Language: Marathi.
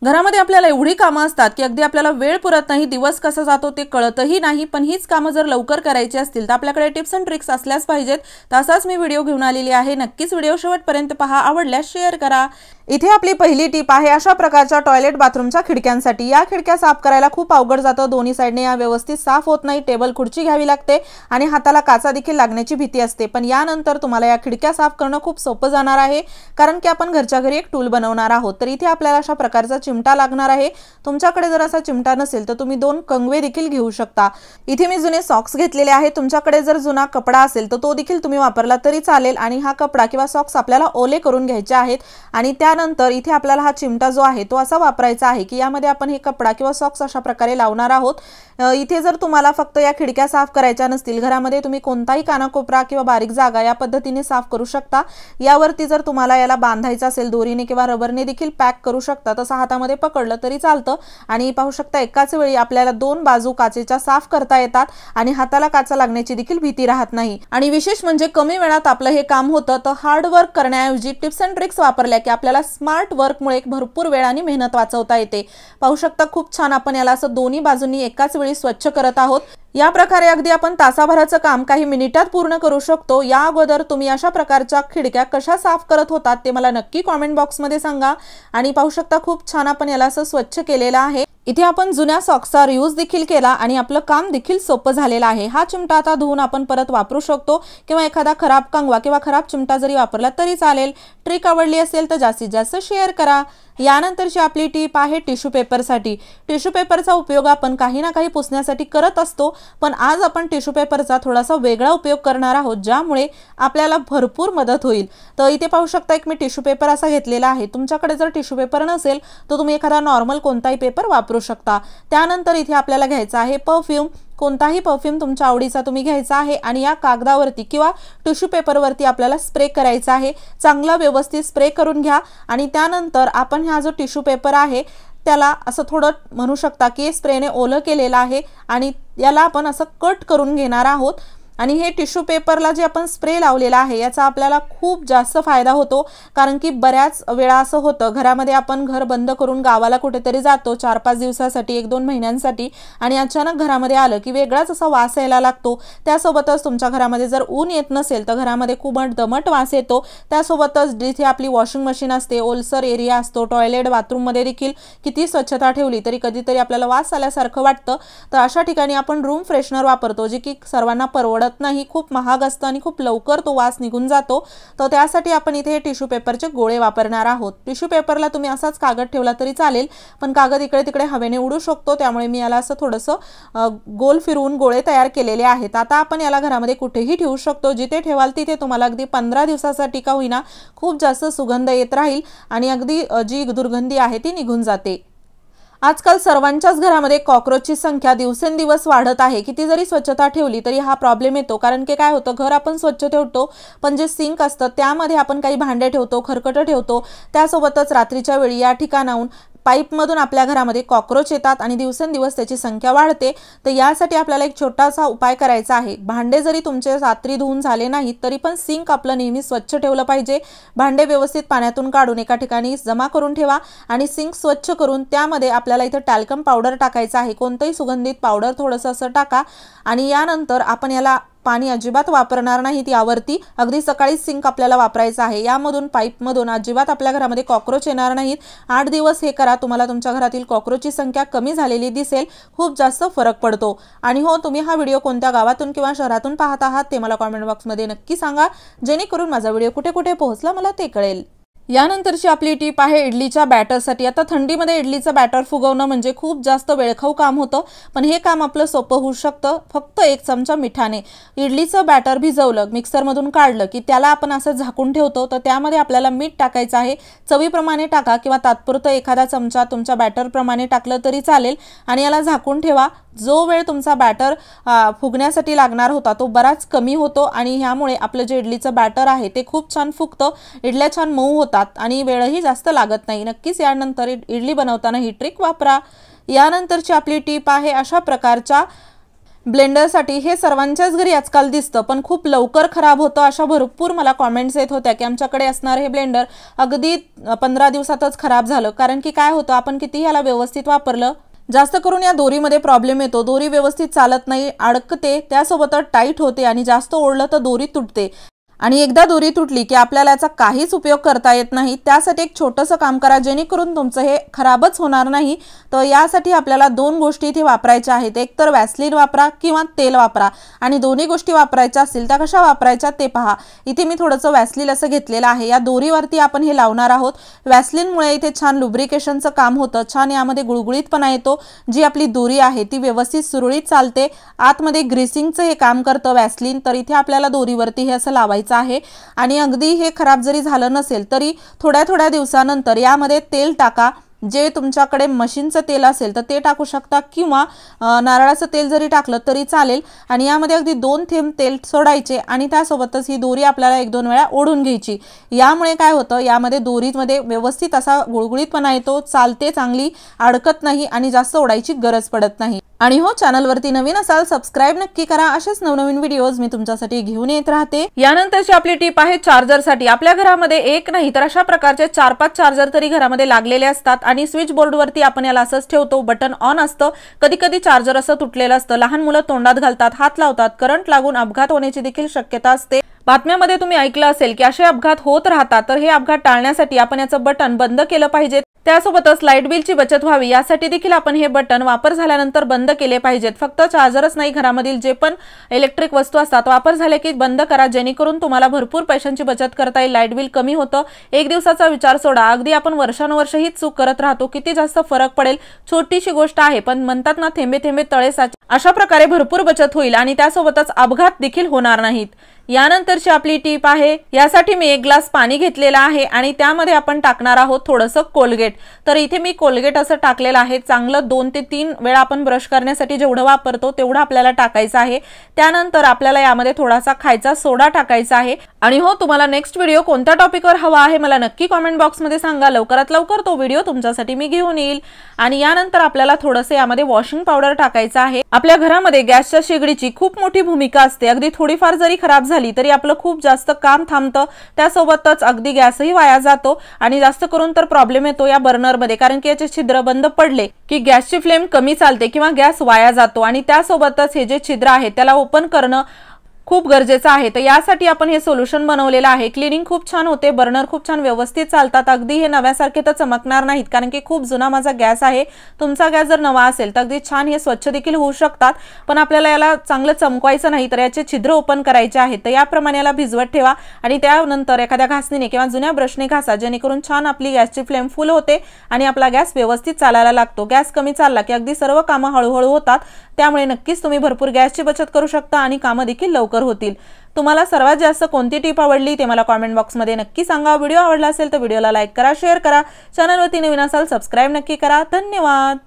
घरामध्ये आपल्याला एवढी कामं असतात की अगदी आपल्याला वेळ पुरत नाही, दिवस कसा जातो ते कळतही नाही। पण हीच कामं जर लवकर करायची असतील तर आपल्याकडे टिप्स अँड ट्रिक्स असल्याच पाहिजेत। तसाच मी व्हिडिओ घेऊन आलेली आहे, नक्कीच व्हिडिओ शेवटपर्यंत पहा, आवडल्यास शेअर करा। इथे आपली पहिली टिप आहे अशा प्रकारच्या टॉयलेट बाथरूमच्या खिडक्यांसाठी। या खिडक्या साफ करायला खूप अवघड जातं, दोन्ही साइडने या व्यवस्थित साफ होत नाही, टेबल खुर्ची घ्यावी लागते आणि हाताला काचा देखील लागण्याची भीती असते। पण यानंतर तुम्हाला या खिडक्या साफ करणं खूप सोपं जाणार आहे, कारण की आपण घरच्या घरी एक टूल बनवणार आहोत। तर इथे आपल्याला अशा प्रकारचा चिमटा लागणार आहे। तुमच्याकडे जर असा चिमटा नसेल तर तुम्ही 2 कंगवे देखील घेऊ शकता। इथे मी जुने सॉक्स घेतलेले आहेत, तुमच्याकडे जर जुना कपडा असेल तर तो देखील तुम्ही वापरला तरी चालेल। आणि हा कपडा किंवा सॉक्स आपल्याला ओले करून घ्यायचे आहेत आणि त्यानंतर इथे आपल्याला हा चिमटा जो आहे तो असा वापरायचा आहे की यामध्ये आपण हे कपडा किंवा सॉक्स अशा प्रकारे लावणार आहोत। इथे जर तुम्हाला फक्त या खिडक्या साफ करायच्या नसतील, घरामध्ये तुम्ही कोणताही कानाकोपरा किंवा बारीक जागा या पद्धतीने साफ करू शकता। यावरती जर तुम्हाला याला बांधायचं असेल दोरीने किंवा रबरने देखील पॅक करू शकता, तसं हातामध्ये पकडलं तरी चालतं। आणि पाहू शकता एकाच वेळी आपल्याला 2 बाजू काचेच्या साफ करता येतात आणि हाताला काचा लागण्याची देखील भीती राहत नाही। आणि विशेष म्हणजे कमी वेळात आपलं हे काम होतं। तर हार्ड वर्क करण्याऐवजी टिप्स अँड ट्रिक्स वापरल्या की आपल्याला स्मार्ट वर्कमुळे भरपूर वेळ आणि मेहनत वाचवता येते। पाहू शकता खूप छान आपण याला असं दोन्ही बाजूंनी एकाच वेळी स्वच्छ करत आहोत। या प्रकारे अगदी आपण तासाभराचं काम काही मिनिटात पूर्ण करू शकतो। या अगोदर तुम्ही अशा प्रकारच्या खिडक्या कशा साफ करत होतात ते मला नक्की कमेंट बॉक्समध्ये सांगा। आणि पाहू शकता खूप छान आपण याला असं स्वच्छ केलेलं आहे। इथे आपण जुन्या सॉक्सचा रियूज देखील केला आणि आपलं काम देखील सोपं झालेलं आहे। हा चिमटा आता धुवून आपण परत वापरू शकतो किंवा एखादा खराब कंगवा किंवा खराब चिमटा जरी वापरला तरी चालेल। ट्रिक आवडली असेल तर जास्तीत जास्त शेअर करा। यानंतरची आपली टिप आहे टिश्यू पेपरसाठी। टिश्यू पेपरचा उपयोग आपण काही ना काही पुसण्यासाठी करत असतो, पण आज आपण टिश्यू पेपरचा थोडासा वेगळा उपयोग करणार आहोत, ज्यामुळे आपल्याला भरपूर मदत होईल। तर इथे पाहू शकता एक मी टिश्यू पेपर असा घेतलेला आहे। तुमच्याकडे जर टिश्यू पेपर नसेल तर तुम्ही एखादा नॉर्मल कोणताही पेपर वापरू शकता। त्यानंतर इथे आपल्याला घ्यायचा आहे परफ्यूम। कोणताही परफ्यूम तुमच्या आवडीचा तुम्ही घ्यायचा आहे आणि या कागदावरती किंवा टिश्यू पेपरवरती आपल्याला स्प्रे करायचा आहे। चांगला व्यवस्थित स्प्रे करून घ्या आणि त्यानंतर आपण हा जो टिश्यू पेपर आहे त्याला असं थोडं म्हणू शकता की स्प्रेने ओलं केलेलं आहे आणि याला आपण असं कट करून घेणार आहोत। आणि हे टिश्यू पेपरला जे आपण स्प्रे लावलेला आहे याचा आपल्याला खूप जास्त फायदा होतो, कारण की बऱ्याच वेळा असं होतं घरामध्ये आपण घर बंद करून गावाला कुठेतरी जातो 4-5 दिवसासाठी, 1-2 महिन्यांसाठी आणि अचानक घरामध्ये आलं की वेगळाच असा वास यायला लागतो। त्यासोबतच तुमच्या घरामध्ये जर ऊन येत नसेल तर घरामध्ये खूप दमट वास येतो। त्यासोबतच जिथे आपली वॉशिंग मशीन असते, ओलसर एरिया असतो, टॉयलेट बाथरूममध्ये देखील किती स्वच्छता ठेवली तरी कधीतरी आपल्याला वास आल्यासारखं वाटतं। तर अशा ठिकाणी आपण रूम फ्रेशनर वापरतो, जे की सर्वांना परवडत नाही, खूप महाग असतं आणि खूप लवकर तो वास निघून जातो। तर त्यासाठी आपण इथे टिश्यू पेपरचे गोळे वापरणार आहोत। टिश्यू पेपरला तुम्ही असाच कागद ठेवला तरी चालेल, पण कागद इकडे तिकडे हवेने उडू शकतो, त्यामुळे मी याला असं थोडंसं गोल फिरवून गोळे तयार केलेले आहेत। आता आपण याला घरामध्ये कुठेही ठेवू शकतो, जिथे ठेवाल तिथे तुम्हाला अगदी 15 दिवसासाठी का होईना खूप जास्त सुगंध येत राहील आणि अगदी जी दुर्गंधी आहे ती निघून जाते। आजकाल सर्वांच्याच घरामध्ये कॉकरोचची संख्या दिवसेंदिवस वाढत आहे। किती जरी स्वच्छता ठेवली तरी हा प्रॉब्लेम येतो, कारण की काय होतं घर आपण स्वच्छ ठेवतो पण जे सिंक असतं त्यामध्ये आपण काही भांडे ठेवतो, खरकटं ठेवतो। त्यासोबतच रात्रीच्या वेळी या ठिकाणाहून पाईपमधून आपल्या घरामध्ये कॉकरोच येतात आणि दिवसेंदिवस त्याची संख्या वाढते। तर यासाठी आपल्याला एक छोटासा उपाय करायचा आहे। भांडे जरी तुमचे रात्री धुवून झाले नाहीत तरी पण सिंक आपलं नेहमी स्वच्छ ठेवलं पाहिजे। भांडे व्यवस्थित पाण्यातून काढून एका ठिकाणी जमा करून ठेवा आणि सिंक स्वच्छ करून त्यामध्ये आपल्याला इथे टॅल्कम पावडर टाकायचं आहे। कोणतंही सुगंधित पावडर थोडंसं असं टाका आणि यानंतर आपण याला पाणी अजिबात वापरणार नाहीत यावरती। अगदी सकाळी सिंक आपल्याला वापरायचा आहे। यामधून पाईपमधून अजिबात आपल्या घरामध्ये कॉकरोच येणार नाहीत। 8 दिवस हे करा, तुम्हाला तुमच्या घरातील कॉकरोचची संख्या कमी झालेली दिसेल, खूप जास्त फरक पडतो। आणि हो, तुम्ही हा व्हिडिओ कोणत्या गावातून किंवा शहरातून पाहत आहात ते मला कमेंट बॉक्समध्ये नक्की सांगा, जेणेकरून माझा व्हिडिओ कुठे कुठे पोहोचला मला ते कळेल। यानंतरची आपली टिप आहे इडलीच्या बॅटरसाठी। आता थंडीमध्ये इडलीचं बॅटर फुगवणं म्हणजे खूप जास्त वेळखाऊ काम होतं, पण हे काम आपलं सोपं होऊ शकतं फक्त 1 चमचा मिठाने। इडलीचं बॅटर भिजवलं, मिक्सरमधून काढलं की त्याला आपण असं झाकून ठेवतो। तर त्यामध्ये आपल्याला मीठ टाकायचं आहे, चवीप्रमाणे टाका किंवा तात्पुरतं एखादा चमचा तुमच्या बॅटरप्रमाणे टाकलं तरी चालेल आणि याला झाकून ठेवा। जो वेळ तुमचा बॅटर फुगण्यासाठी लागणार होता तो बराच कमी होतो आणि ह्यामुळे आपलं जे इडलीचं बॅटर आहे ते खूप छान फुगतं, इडल्या छान मऊ होतात आणि वेळही जास्त लागत नाही। नक्कीच यानंतर इडली बनवताना ही ट्रिक वापरा। यानंतरची आपली टिप आहे अशा प्रकारच्या ब्लेंडरसाठी हे सर्वांच्याच घरी आजकाल दिसतं, पण खूप लवकर खराब होतं अशा भरपूर मला कमेंट्स येत होत्या की आमच्याकडे असणारे हे ब्लेंडर अगदी 15 दिवसातच खराब झालं। कारण की काय होतं, आपण किती याला व्यवस्थित वापरलं, जास्त करून या दोरीमध्ये प्रॉब्लेम येतो, दोरी व्यवस्थित चालत नाही, अडकते, त्यासोबतच टाईट होते आणि जास्त ओढलं तर दोरी तुटते आणि एकदा दोरी तुटली की आपल्याला याचा काहीच उपयोग करता येत नाही। त्यासाठी एक छोटंसं काम करा जेणेकरून तुमचं हे खराबच होणार नाही। तर यासाठी आपल्याला दोन गोष्टी इथे वापरायच्या आहेत, एक तर वॅसलीन वापरा किंवा तेल वापरा आणि दोन्ही गोष्टी वापरायच्या असतील त्या कशा वापरायच्या ते पहा। इथे मी थोडंसं वॅसलीन असं घेतलेलं आहे, या दोरीवरती आपण हे लावणार आहोत। वॅसलीनमुळे इथे छान लुब्रिकेशनचं काम होतं, छान यामध्ये गुळगुळीतपणा येतो, जी आपली दोरी आहे ती व्यवस्थित सुरळीत चालते, आतमध्ये ग्रीसिंगचं हे काम करतं वॅसलीन। तर इथे आपल्याला दोरीवरती हे असं लावायचं आहे आणि अगदी हे खराब जरी झालं नसेल तरी थोड्या दिवसानंतर यामध्ये तेल टाका, जे तुमच्याकडे मशीनचं तेल असेल तर ते टाकू शकता किंवा नारळाचं तेल जरी टाकलं तरी चालेल आणि यामध्ये अगदी 2 थेंब तेल सोडायचे आणि त्यासोबतच ही दोरी आपल्याला 1-2 वेळा ओढून घ्यायची। यामुळे काय होतं, यामध्ये दोरीमध्ये व्यवस्थित असा गुळगुळीतपणा येतो, चालते चांगली, अडकत नाही आणि जास्त ओढायची गरज पडत नाही। आणि हो, चॅनलवरती नवीन असाल सबस्क्राइब नक्की करा, असेच नवनवीन व्हिडिओज मी तुमच्यासाठी घेऊन येत राहते। यानंतरची आपली टिप आहे चार्जरसाठी। आपल्या घरामध्ये एक नाही तर अशा प्रकारचे 4-5 चार्जर तरी घरामध्ये लागलेले असतात आणि स्विच बोर्डवरती आपण याला असंच ठेवतो, बटन ऑन असतं, कधी कधी चार्जर असं तुटलेलं असतं, लहान मुलं तोंडात घालतात, हात लावतात, करंट लागून अपघात होण्याची देखील शक्यता असते। बातम्यामध्ये तुम्ही ऐकलं असेल की असे अपघात होत राहतात, तर हे अपघात टाळण्यासाठी आपण याचं बटन बंद केलं पाहिजे। त्यासोबतच लाईट बिलची बचत व्हावी यासाठी देखील आपण हे बटन वापर झाल्यानंतर बंद केले पाहिजेत। फक्त चार्जरच नाही, घरामधील जे पण इलेक्ट्रिक वस्तू असतात वापर झाले की बंद करा, जेणेकरून तुम्हाला भरपूर पैशांची बचत करता येईल, लाईट बिल कमी होतं। एक दिवसाचा विचार सोडा, अगदी आपण वर्षानुवर्ष हीच चूक करत राहतो, किती जास्त फरक पडेल। छोटीशी गोष्ट आहे पण म्हणतात ना, थेंबे थेंबे तळे साचे, अशा प्रकारे भरपूर बचत होईल आणि त्यासोबतच अपघात देखील होणार नाहीत। यानंतरची आपली टीप आहे, यासाठी मी 1 ग्लास पाणी घेतलेला आहे आणि त्यामध्ये आपण टाकणार आहोत थोडंसं कोलगेट। तर इथे मी कोलगेट असं टाकलेलं आहे, चांगलं 2 ते 3 वेळा आपण ब्रश करण्यासाठी जेवढं वापरतो तेवढं आपल्याला टाकायचं आहे। त्यानंतर आपल्याला यामध्ये थोडासा खायचा सोडा टाकायचा आहे। आणि हो, तुम्हाला नेक्स्ट व्हिडिओ कोणत्या टॉपिकवर हवा आहे मला नक्की कमेंट बॉक्समध्ये सांगा, लवकरात लवकर तो व्हिडिओ तुमच्यासाठी मी घेऊन येईल। आणि यानंतर आपल्याला थोडंसं यामध्ये वॉशिंग पावडर टाकायचं आहे। आपल्या घरामध्ये गॅसच्या शेगडीची खूप मोठी भूमिका असते, अगदी थोडीफार जरी खराब झाली तरी आपलं खूप जास्त काम थांबतं, त्यासोबतच अगदी गॅसही वाया जातो आणि जास्त करून तर प्रॉब्लेम येतो या बर्नरमध्ये, कारण की याचे छिद्र बंद पडले की गॅसची फ्लेम कमी चालते किंवा गॅस वाया जातो आणि त्यासोबतच हे जे छिद्र आहे त्याला ओपन करणं खूप गरजेचं आहे। तर यासाठी आपण हे सोल्युशन बनवलेलं आहे, क्लिनिंग खूप छान होते, बर्नर खूप छान व्यवस्थित चालतात, अगदी हे नव्यासारखे तर चमकणार नाहीत, कारण की खूप जुना माझा गॅस आहे। तुमचा गॅस जर नवा असेल तर अगदी छान हे स्वच्छ देखील होऊ शकतात, पण आपल्याला याला चांगलं चमकवायचं नाही तर याचे छिद्र ओपन करायचे आहेत। तर याप्रमाणे याला भिजवत ठेवा आणि त्यानंतर एखाद्या घासणीने किंवा जुन्या ब्रशने घासा, जेणेकरून छान आपली गॅसची फ्लेम फुल होते आणि आपला गॅस व्यवस्थित चालायला लागतो। गॅस कमी चालला की अगदी सर्व कामं हळूहळू होतात, त्यामुळे नक्कीच तुम्ही भरपूर गॅसची बचत करू शकता आणि कामं देखील लवकर होतील। तुम्हाला सर्वात जास्त कोणती टिप आवडली ते मला कमेंट बॉक्समध्ये नक्की सांगा। व्हिडिओ आवडला असेल तर व्हिडिओला लाईक करा, शेअर करा, चॅनलवरती नवीन असाल सबस्क्राइब नक्की करा। धन्यवाद।